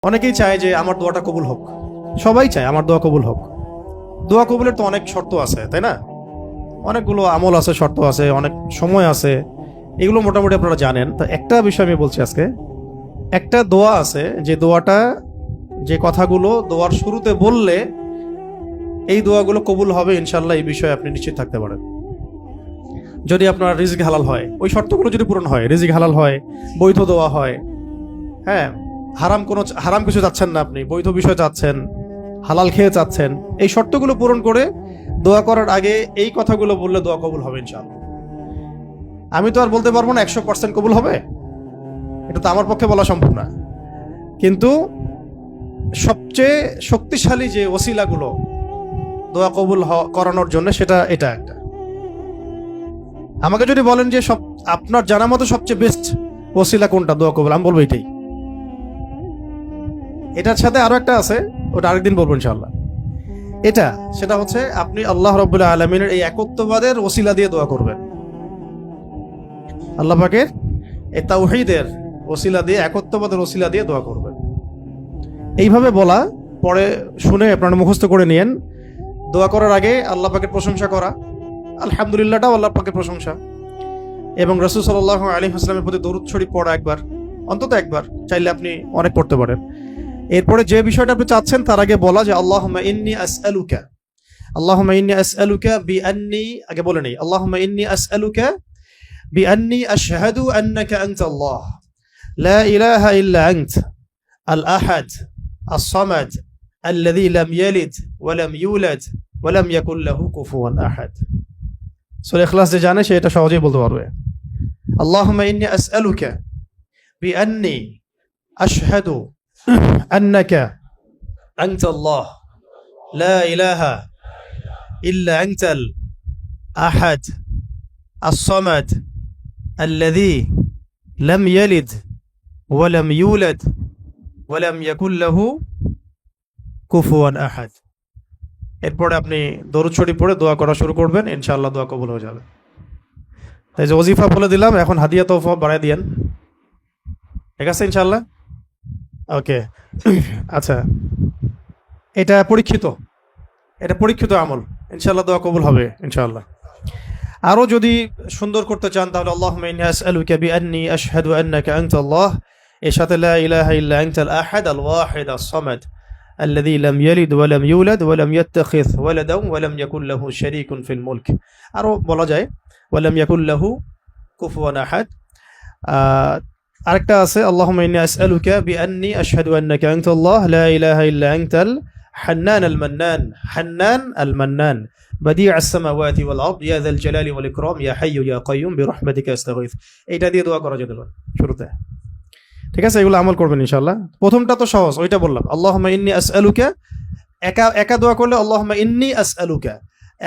অনেকেই চায় যে আমার দোয়াটা কবুল হোক, সবাই চায় আমার দোয়া কবুল হোক। দোয়া কবুলের তো অনেক শর্ত আছে, তাই না? অনেকগুলো আমল আছে, শর্ত আছে, অনেক সময় আছে, এগুলো মোটামুটি আপনারা জানেন। তো একটা বিষয় আমি বলছি আজকে, একটা দোয়া আছে যে দোয়াটা, যে কথাগুলো দোয়ার শুরুতে বললে এই দোয়াগুলো কবুল হবে ইনশাল্লাহ, এই বিষয়ে আপনি নিশ্চিত থাকতে পারেন। যদি আপনার রিজিক হালাল হয়, ওই শর্তগুলো যদি পূরণ হয়, রিজিক হালাল হয়, বৈধ দোয়া হয়, হ্যাঁ, হারাম কিছু চাচ্ছেন না, আপনি বৈধ বিষয় চাচ্ছেন, হালাল খেয়ে চাচ্ছেন, এই শর্তগুলো পূরণ করে দোয়া করার আগে এই কথাগুলো বললে দোয়া কবুল হবে ইনশাআল্লাহ। আমি তো আর বলতে পারবো না 100% কবুল হবে, এটা তো আমার পক্ষে বলা সম্ভব না, কিন্তু সবচেয়ে শক্তিশালী যে ওসিলাগুলো দোয়া কবুল করানোর জন্য, সেটা এটা একটা। আমাকে যদি বলেন যে আপনার জানা মতো সবচেয়ে বেস্ট ওসিলা কোনটা দোয়া কবুল, আমি বলবো এটাই। এটার সাথে আরো একটা আছে, ওটা আরেকদিন বলবো ইনশাআল্লাহ। সেটা হচ্ছে আপনি আল্লাহ রাব্বুল আলামিনের এই একত্ববাদের ওসিলা দিয়ে দোয়া করবেন। আল্লাহ পাকের এই তাওহীদের ওসিলা দিয়ে, একত্ববাদের ওসিলা দিয়ে দোয়া করবেন। এইভাবে বলা, পরে শুনে আপনারা মুখস্থ করে নিয়েন। দোয়া করার আগে আল্লাহ পাকের প্রশংসা করা, আলহামদুলিল্লাহটাও আল্লাহ পাকের প্রশংসা, এবং রাসূল সাল্লাল্লাহু আলাইহি ওয়াসাল্লামের প্রতি দরুদ শরীফ পড়া একবার, অন্তত একবার, চাইলে আপনি অনেক পড়তে পারেন। এরপরে যে বিষয়টা আপনি চাচ্ছেন তার আগে বলা যে আল্লাহুম্মা ইন্নী আসআলুকা বিআন্নী, আগে বলে নেই, আল্লাহুম্মা ইন্নী আসআলুকা বিআন্নী আশহাদু আন্নাকা আনতাল্লাহ লা ইলাহা ইল্লা আনত আল আহাদ আস-সামাদ আল্লাযী লাম ইয়ালিদ ওয়া লাম ইউলাদ ওয়া লাম ইয়াকুল লাহু কুফুয়ান আহাদ। সূরা ইখলাস যে জানে সে এটা সহজেই বলতে পারবে। আল্লাহুম্মা ইন্নী আসআলুকা বিআন্নী আশহাদু أنك أنت الله لا إله إلا أنت الأحد الصمد الذي لم يلد ولم يولد ولم يكن له كفوا أحد। এরপরে আপনি দরুদ শরীফ পড়ে দোয়া করা শুরু করবেন, ইনশাআল্লাহ দোয়া কবুল হয়ে যাবে। তাই যে ওজিফা বলে দিলাম, এখন হাদিয়া তোফা বাড়ায় দিয়েন, ঠিক আছে ইনশাআল্লাহ? ওকে, আচ্ছা, এটা পরীক্ষিত আমল, ইনশাআল্লাহ দোয়া কবুল হবে ইনশাআল্লাহ। আরো যদি সুন্দর করতে চান তাহলে আল্লাহুম্মা ইন্নী আসআলুকা বিআন্নী আশহাদু আন্নাকা আনতাল্লাহ, এর সাথে লা ইলাহা ইল্লা আনতাল আহাদ আল ওয়াহিদ আস-সামাদ আল্লাযী লাম ইয়ালিদ ওয়া লাম ইউলাদ ওয়া লাম ইয়াত্তাখিয ওয়ালাদান ওয়া লাম ইয়াকুল লাহু শারীকুন ফিল মুলক। আরো বলা যায় ওয়া লাম ইয়াকুল লাহু কুফুয়ান আহাদ। আরেকটা আছে, আল্লাহুম্মা ইন্নী আসআলুকা বিআন্নী আশহাদু আন্নাকা আনতাল্লাহ লা ইলাহা ইল্লা আনতাল হান্নান আল মান্নান বাদিউস সামাওয়াতি ওয়াল আরদ ইয়া যাল জালালি ওয়াল ইকরাম ইয়া হাইয়্যু ইয়া কাইয়্যুম বিরহমাতিকা আস্তাগীথ। এইটা দিয়ে দোয়া করা যেতে পারে শুরুতে, ঠিক আছে? এগুলো আমল করবেন ইনশাআল্লাহ। প্রথমটা তো সহজ, ওইটা বললাম, আল্লাহুম্মা ইন্নী আসআলুকা। একা দোয়া করলে আল্লাহুম্মা ইন্নী আসআলুকা,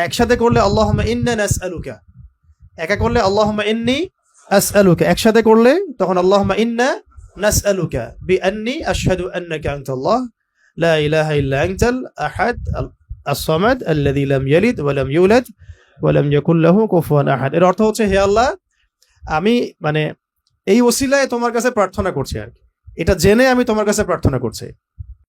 একসাথে করলে আল্লাহুম্মা ইন্না নাসআলুকা। একা করলে আল্লাহুম্মা ইন্নী আসআলুকা, একসাথে করলে তখন আল্লাহুম্মা ইন্না নাসআলুকা বিআন্নী আশহাদু আন্নাকা আনতাল্লাহ লা ইলাহা ইল্লা আনতাল আহাদ আস-সামাদ আল্লাযী লাম ইয়ালিদ ওয়া লাম ইউলাদ ওয়া লাম ইয়াকুল লাহু কুফুয়ান আহাদ। এর অর্থ হচ্ছে, হে আল্লাহ, আমি এই ওসিলায় তোমার কাছে প্রার্থনা করছি, আর এটা জেনে আমি তোমার কাছে প্রার্থনা করছি